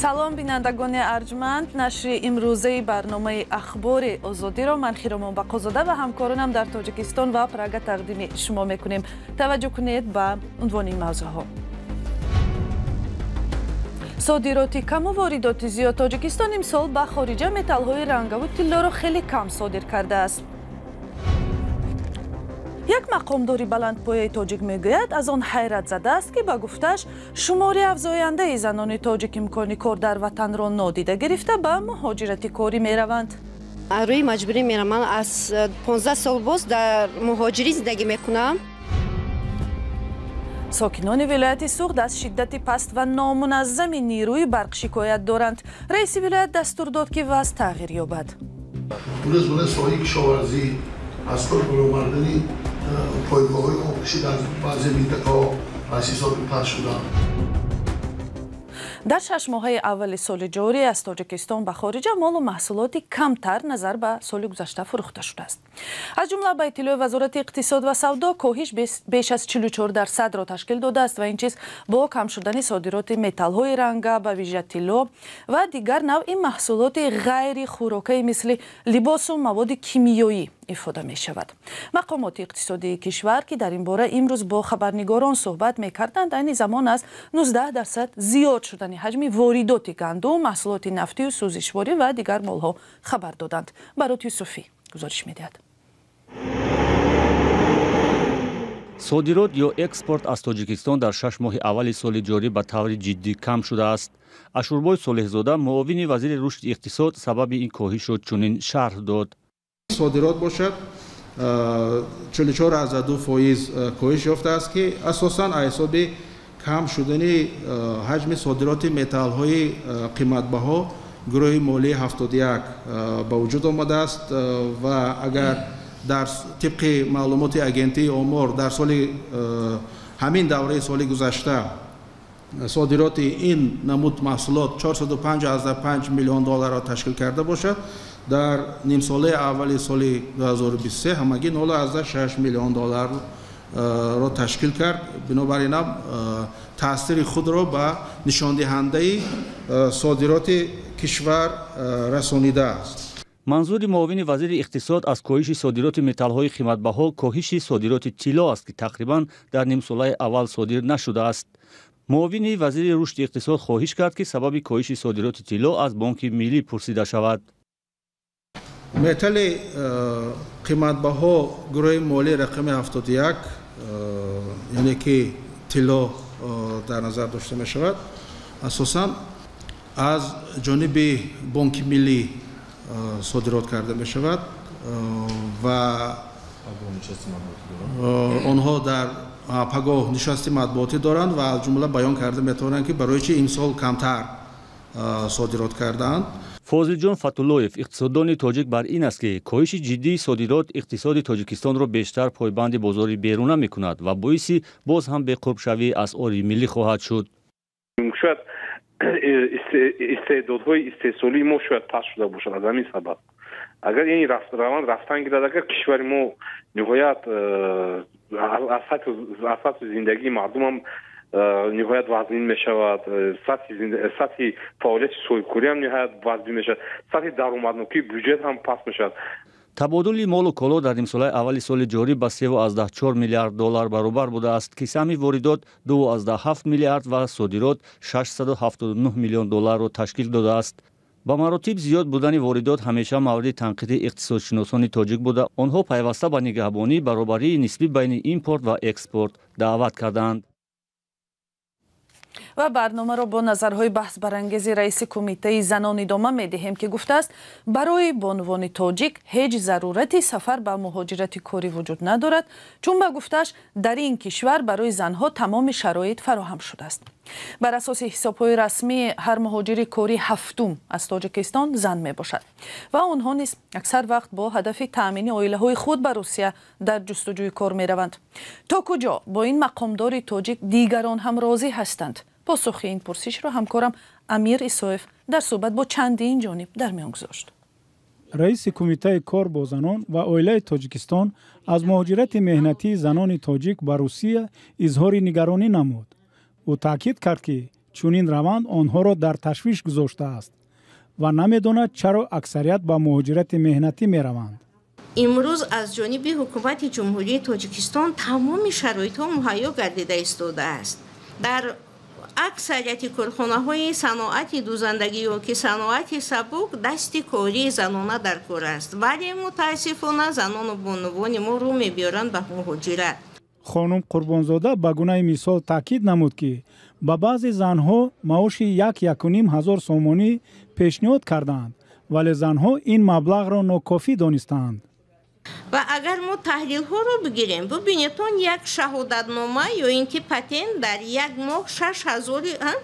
салом бинандагони арҷманд, нашри имрӯзаи барномаи ахбори озодиро ман Хиромон Бақозода ва ҳамкоронам дар Тоҷикистон ва Прага тақдими шумо мекунем. Таваҷҷӯҳ кунед ба унвони мавзӯъҳо. содироти каму воридоти зиёд. Тоҷикистон имсол ба хориҷа металлҳои рангаву тиллоро хеле кам содир кардааст. як мақомдори баландпояи тоҷик мегӯяд, аз он ҳайрат задааст, ки ба гуфтааш шумори афзояндаи занони тоҷик имкони кор дар ватанро нодида гирифта ба муҳоҷирати корӣ мераванд. рӯи маҷбурӣ мерам. аз 15 сол боз дар муҳоҷирӣ зиндагӣ мекунам. сокинони вилояти Суғд аз шиддати паст ва номуназзами нирӯи барқ шикоят доранд. раиси вилоят дастур дод, ки вазъ тағйир ёбад. از کار برآوردنی پایگاه‌های آموزشی در بعضی منطقه‌ها تأسیسات پخش شدند. дар 6 моҳаи аввали соли ҷорӣ аз Тоҷикистон ба хориҷа молу маҳсулоти камтар назар ба соли гузашта фурӯхта шудааст. аз ҷумла ба иттилои вазорати иқтисод ва савдо коҳиш беш аз 44% ташкил додааст ва ин чиз бо кам шудани содироти металлҳои ранга ба вижа тилло ва дигар навъи маҳсулоти ғайри хӯрокӣ мисли либосу маводи кимиёӣ ифода мешавад. мақомоти иқтисодии кишвар, ки дар ин бора имрӯз бо хабарнигорон суҳбат мекарданд, айни замон аз 19% зиёд шудани ҳаҷми воридоти гандум, маҳсулоти нафтию сӯзишворӣ ва дигар молҳо хабар доданд. Барот Юсуфӣ гузориш медиҳад. содирот ё экспорт аз Тоҷикистон дар 6 моҳи аввали соли ҷорӣ ба таври ҷиддӣ кам шудааст. Ашурбой Солеҳзода, муовини вазири рушди иқтисод, сабаби ин коҳишро чунин шарҳ дод. صادرات باشد 44.2% کاهش یافته است که اساساً حساب کم شدن حجم صادرات متال های قیمت‌بها گروه مالی 71 به وجود آمده است و اگر در طبق معلومات اجنسی آمار در سال همین دوره سال گذشته صادرات این نمود محصولات 405.5 میلیون دلار را تشکیل کرده باشد، در نیم ساله اولی سال 2023 همگی 0.6 میلیون دلار را تشکیل کرد. بنابراین تاثیر خود را به نشان دهنده صادرات کشور رسانیده است. منظور معاون وزیر اقتصاد از کاهش صادرات متال‌های قیمت‌بها کاهش صادرات طلا است که تقریبا در نیم ساله اول صادر نشده است. معاون وزیر رشد اقتصاد خواهش کرد که سبب کاهش صادرات طلا از بانک ملی پرسیده شود. متل قیمت‌بها گروه مالی رقم 71 یعنی که طلا در نظر داشته می شود، اساساً از جانب بانک ملی صادرات کرده می شود و آنها در پگاه نشست مطبوعاتی دارند و از جمله بیان کرده می توانند که برای چه این سال کمتر صادرات کردند. فاضلجون فتولویف اقتصاددانی توجیک بر این است که کاهش جدی صادرات اقتصاد تاجیکستان را بیشتر پایبند بازار بیرون میکند و باعث باز هم به قرب شوی اسعار ملی خواهد شد. شاید استعدادهای استحصالی ما شاید پس شده باشد از همین سبب. اگر این روند رفتن گیرد، اگر کشور ما نهایت اساس زندگی مردم هم نهایت وزین می شود، سطح فعالیت صلح‌جویی هم نهایت وزین می شود، سطح درآمدناکی بودجه هم پس می شود. تبادل مال و کالا در نیم ساله اولی سال جاری به 3.4 میلیارد دلار برابر بوده است که سهم واردات 2.7 میلیارد و صادرات 679 میلیون دلار را تشکیل داده است. با مراتب زیاد بودن واردات همیشه مورد تنقید اقتصادشناسان تاجیک بوده. آنها پیوسته به نگهبانی برابری نسبی بین ایمپورت و اکسپورت دعوت کردند. و برنامه را با نظرهای بحث برانگیز رئیس کمیته زنان ادامه می‌دهیم که گفته است برای بانوان تاجیک هیچ ضرورتی سفر به مهاجرت کاری وجود ندارد، چون به گفتش در این کشور برای زنها تمام شرایط فراهم شده است. بر اساس حساب‌های رسمی هر مهاجر کاری هفتم از تاجیکستان زن میباشد و آنها نیز اکثر وقت با هدف تأمین عائله‌های خود به روسیه در جستجوی کار میروند. تا کجا با این مقامدار تاجیک دیگران هم راضی هستند؟ پاسخ این پرسش را همکارم امیر ایسایف در صحبت با چندین جانب در میان گذاشت. رئیس کمیته کار با زنان و عائله تاجیکستان از مهاجرت مهنتی زنان تاجیک به روسیه اظهار نگرانی نمود. او تاکید کرد که чунин раванд онҳоро дар ташвиш гузоштааст ва намедонад чаро аксарият ба муҳоҷирати меҳнатӣ мераванд. имрӯз аз ҷониби ҳукумати ҷумҳурии Тоҷикистон тамоми шароитҳо муҳайё гардида истодааст. дар аксарияти корхонаҳои саноати дузандагӣ ёки саноати сабук дасти кории занона дар кор аст, вале мутаассифона занону бонувони мо рӯ мебиёранд ба муҳоҷират. хонум Қурбонзода ба гунаи мисол таъкид намуд ки ба баъзе занҳо маоши 1,5 сомонӣ пешниҳод карданд, вале занҳо ин маблағро нокофӣ донистанд. ва агар мо таҳлилҳоро бигирем, бубинед он як шаҳодатнома ё ин ки патент дар як моҳ 6000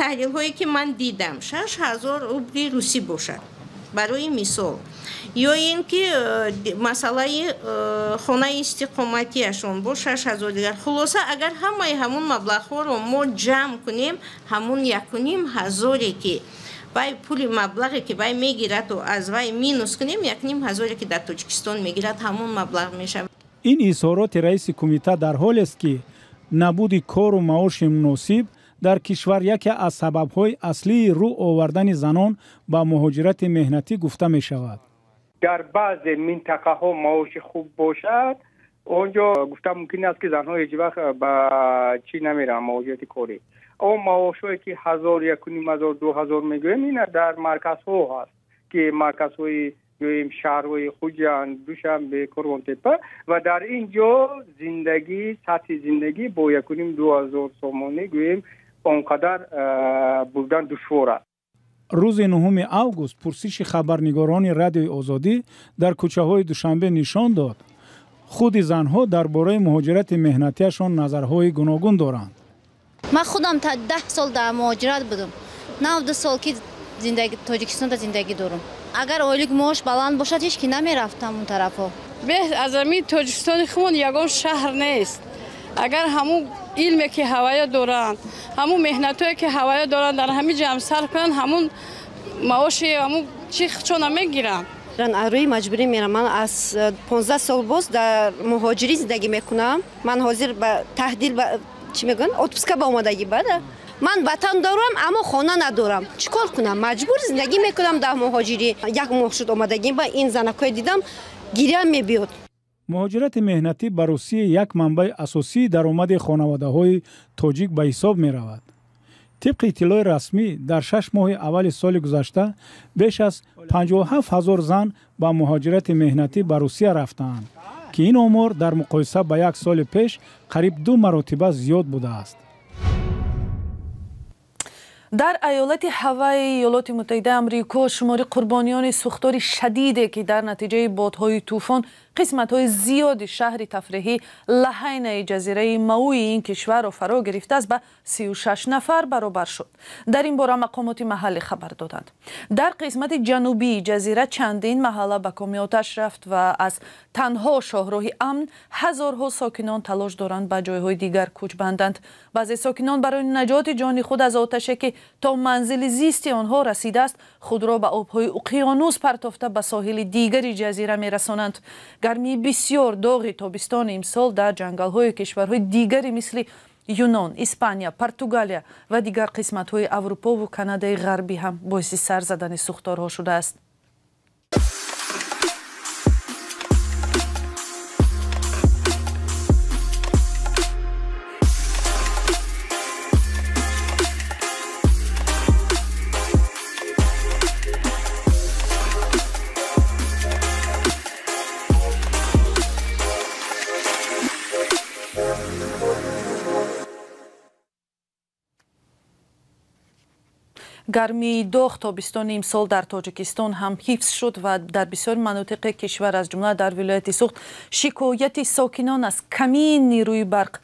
таҳлилҳое ки ман дидам 6000 рубли русӣ бошад барои мисол, ё ин ки масъалаи хонаи истиқоматиашон бо 6000 дигар. Хулоса агар ҳамаи ҳамун маблағҳоро мо ҷамъ кунем, ҳамун 1500 ки вай пули маблағе ки вай мегирад ва аз вай минус кунем 1500 ки дар Тоҷикистон мегирад, ҳамун маблағ мешавад. ин изҳороти раиси кумита дар ҳолест ки набуди кору маоши муносиб дар кишвар яке аз сабабҳои аслии рӯ овардани занон ба муҳоҷирати меҳнатӣ гуфта мешавад. дар баъзе минтақаҳо маоши хуб бошад, онҷо гуфта мумкин аст ки занҳо ҳеҷ вақт ба чӣ намераванд муҳоҷирати корӣ. он маошҳое ки 1000, 1500, 2000 мегӯем, ин дар марказҳо ҳаст ки марказҳои гӯем шаҳрҳои Хуҷанд, Душанбе, Коргонтепа, ва дар ин ҷо зиндагӣ, сатҳи зиндагӣ бо 1500 сомонӣ гӯем онқадар бурдан душвор аст. рӯзи 9 август пурсиши хабарнигорони Радиои Озодӣ дар кӯчаҳои Душанбе нишон дод худи занҳо дар бораи муҳоҷирати меҳнатиашон назарҳои гуногун доранд. ман худам та 10 сол дар муҳоҷират будам. 9 сол ки Тоҷикистонда зиндагӣ дорам. агар ойлик мош баланд бошад ҳеч ки намерафтам он тарафҳо. беҳ аз амин Тоҷикистони хумон ягон шаҳр нест. агар ҳамун илме ки ҳавая доранд, ҳамун меҳнатое ки ҳавая доранд дар ҳамин ҷамъ сарф кунанд, ҳамун маоши ҳамун чӣ чона мегиранд. рӯи маҷбурӣ мерам. ман аз 15 сол боз дар муҳоҷирӣ зиндагӣ мекунам. ман ҳозир ба таҳдил чӣ мегӯянд отпуска ба омадагӣ бада. ман ватан дорам, аммо хона надорам. чикор кунам? маҷбур зиндагӣ мекунам дар муҳоҷирӣ. як моҳ шуд омадагӣ ба ин занакое дидам, гирьям мебиёд. муҳоҷирати меҳнатӣ ба Русия як манбаи асосии даромади хонаводаҳои тоҷик ба ҳисоб меравад. тибқи иттилои расмӣ дар 6 моҳи аввали соли гузашта беш аз 57000 зан ба муҳоҷирати меҳнатӣ ба Русия рафтаанд ки ин омор дар муқоиса ба як соли пеш қариб 2 маротиба зиёд будааст. дар аёлати Ҳавайи Иёлоти Муттаҳидаи Амрико шумори қурбониёни сӯхтори шадиде ки дар натиҷаи бодҳои тӯфон қисматҳои зиёди шаҳри тафриҳӣ Лаҳайнаи ҷазираи Мауи ин кишварро фаро гирифтааст ба 36 нафар баробар шуд. дар ин бора мақомоти маҳаллӣ хабар доданд. дар қисмати ҷанубии ҷазира чандин маҳалла ба коми оташ рафт ва аз танҳо шоҳроҳи амн ҳазорҳо сокинон талош доранд ба ҷойҳои дигар кӯч банданд. баъзе сокинон барои наҷоти ҷони худ аз оташе ки то манзили зисти онҳо расидааст, худро ба обҳои уқёнус партофта ба соҳили дигари ҷазира мерасонанд. гармии бисёр доғи тобистони имсол дар ҷангалҳои кишварҳои дигари мисли Юнон, Испания, Португалия ва дигар қисматҳои Аврупову Канадаи ғарбӣ ҳам боиси сар задани сӯхторҳо шудааст. гармии доғ тобистони имсол дар Тоҷикистон ҳам ҳифз шуд ва дар бисёри манотиқи кишвар аз ҷумла дар вилояти Суғд шикояти сокинон аз камии нерӯи барқ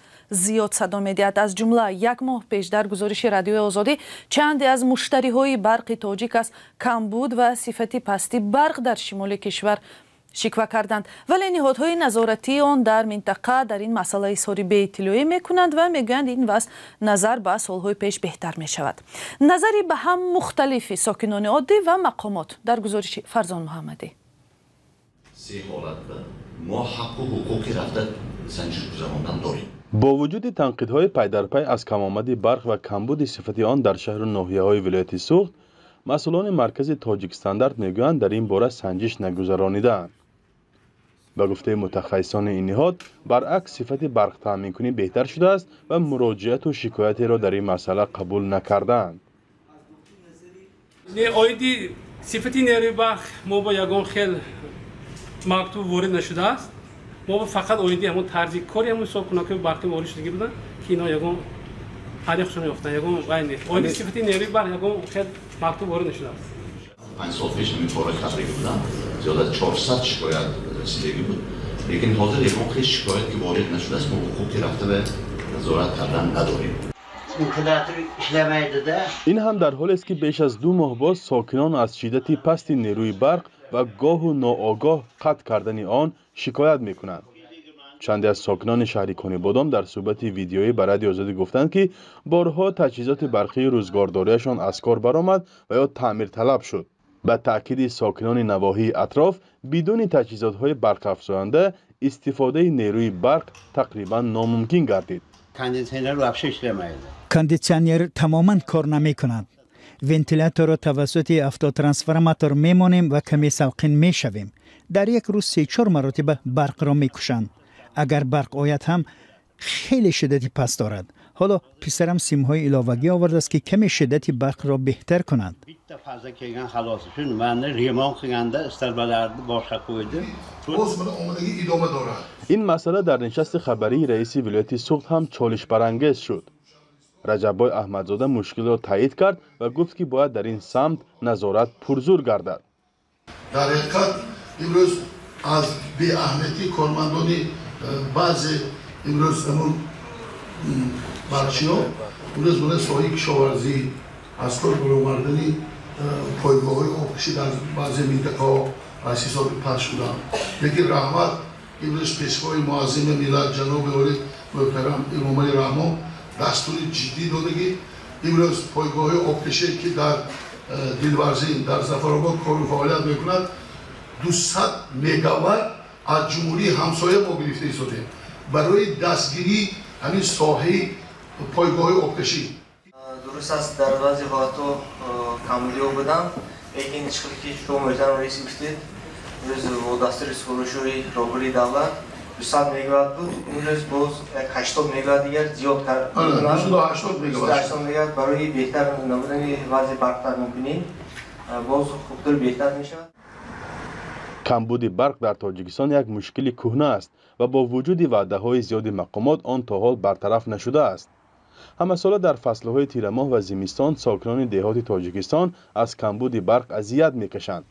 зиёд садо медиҳад. аз ҷумла як моҳ пеш дар гузориши Радиои Озодӣ чанде аз муштариҳои барқи тоҷик аз камбуд ва сифати пасти барқ дар шимоли кишвар шиква карданд, вале ниҳодҳои назоратии он дар минтақа дар ин масъала изҳори беиттилоӣ мекунанд ва мегӯянд ин вазъ назар ба солҳои пеш беҳтар мешавад. назари ба ҳам мухталифи сокинони оддӣ ва мақомот дар гузориши Фарзон Муҳаммадӣ. се ҳолатда мо ҳаққу ҳуқуқи рафта санҷишгузарондан дорем. با وجود تنقیدهای پی در پی از کمآمد برق و کمبود صفت آن در شهر و ناحیه‌های ولایت سوخت، مسئولان مرکز تاجیک استاندارد میگویند در این باره سنجش نگذرانیده‌اند. به گفته متخصصان این نهاد، برعکس صفت برق تامین کنی بهتر شده است و مراجعت و شکایتی را در این مسئله قبول نکردند. آیدی صفتی نیروی برق ما با یگان خیل مکتوب وارد نشده است. ما فقط آیدی همون طرزی کاری همون حساب کنیم که برقی وارد شده بودن که اینا یگان علیخشون یافتن یگان وای آیدی صفتی نیروی برق یگان خیل مکتوب وارد نشده است. 5 سال پیش همین کارا کرده بودم، زیاد از 400 شکایت رسیدگی بود. لیکن حاضر یکم خیلی شکایت که وارد نشده است، ما خوب که رفته به نظارت کردن نداریم. این هم در حالی است که بیش از 2 ماه باز ساکنان از شدت پست نیروی برق و گاه و ناآگاه قطع کردن آن شکایت میکنند. چندی از ساکنان شهر کانی بادام در صحبت ویدیویی به رادیو آزادی گفتند که بارها تجهیزات برقی روزگارداریشان از کار برآمد و یا تعمیر طلب شد. به تأکید ساکنان نواحی اطراف، بدون تجهیزات‌های برق افزاینده استفاده نیروی برق تقریبا ناممکن گردید. کاندیشنر تماما کار نمی‌کند. ونتیلاتور را توسط افتوترانسفورماتور میمانیم و کمی سوقین میشویم. در یک روز 3-4 مرتبه برق را میکشند. اگر برق آید هم خیلی شدتی پست دارد. حالا پسرم سیم‌های علاوگی آورده است که کمی شدتی برق را بهتر کنند. این مسئله در نشست خبری رئیس ولایت سوخت هم چالش برانگیز شد. رجبای احمدزاده مشکل را تایید کرد و گفت که باید در این سمت نظارت پرزور گردد. در حقیقت امروز از بی اهمیتی کارمندان بعضی امروز همون برچی‌ها امروز من ساحه کشاورزی از کار برآوردن پایگاه‌های آبکشی در بعضی منطقه‌ها از حساب پس شدن. لیکن رحمت امروز پیشوای معظم ملت جناب عالی محترم امام علی رحمان دستور جدی داده که امروز پایگاه آبکشی که در دلورزین در ظفرآباد کار و فعالیت میکند 200 مگاوات از جمهوری همسایه ما گرفته شده برای دستگیری همین ساحه پایگاه آبکشی. درست است در بعضی وقتا کاملی بودم، لیکن چیزی که شما محترم رئیس گفتید روز با دستور سروشوی راهبری دولت 200 مگاوات بود، امروز باز 80 مگاوات دیگر زیاد کردن. 80 مگاوات برای بهتر نبودن وضع برق تامین کنیم باز خوبتر بهتر میشه. کمبود برق در تاجیکستان یک مشکل کهنه است و با وجود وعده‌های زیاد مقامات آن تا حال برطرف نشده است. همه ساله در فصل‌های تیر ماه و زمستان ساکنان دهات تاجیکستان از کمبود برق اذیت می‌کشند.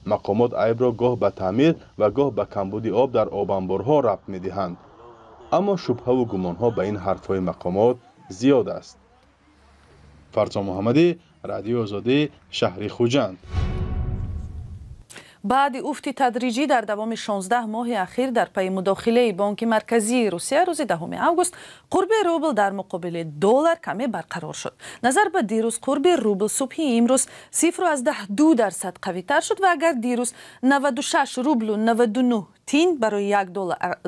مقامات عیب را گاه به تعمیر و گاه به کمبود آب در آب انبارها ربط می‌دهند. اما شبهه و گمان‌ها به این حرف‌های مقامات زیاد است. فرزان محمدی، رادیو آزادی، شهر خوجند. بعد افت تدریجی در دوام 16 ماه اخیر در پی مداخله بانک مرکزی روسیه روز 10 اوگوست قرب روبل در مقابل دلار کمی برقرار شد. نظر به دیروز قرب روبل صبحی امروز 0.2% قوی تر شد و اگر دیروز 96 روبل و 99 تین برای یک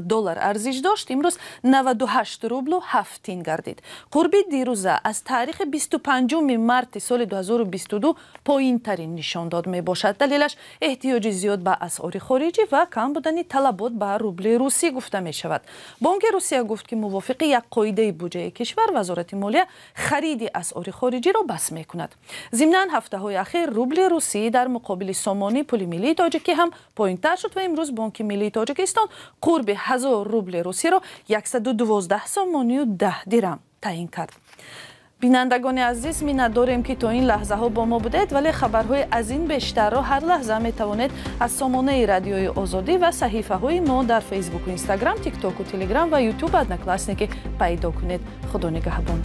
دلار ارزش داشت، امروز 98 روبل و 7 تین گردید. قرب دیروز از تاریخ 25 مارس سال 2022 پایین ترین نشان داد می باشد. دلیلش احتیاج زیاد به اسعار خارجی و کم بودن طلبات به روبل روسی گفته می شود. بانک روسیه گفت که موافق یک قاعده بودجه کشور وزارت مالیه خرید اسعار خارجی را بس می کند. ضمن هفته های اخیر روبل روسی در مقابل سامانه پول ملی تاجیکی هم پایین تر شد و امروز بانک ملی تاجیکستان قرب 1000 روبل روسی را 112 سامانی و 10 درم تعیین کرد. بینندگان عزیز، مینت داریم که تا این لحظه ها با ما بودید، ولی خبرهای از این بیشتر را هر لحظه می توانید از سامانه رادیوی آزادی و صحیفه های ما در فیسبوک و اینستاگرام، تیک تاک و تلگرام و یوتیوب ادنکلاسنیک پیدا کنید. خدا نگهبان.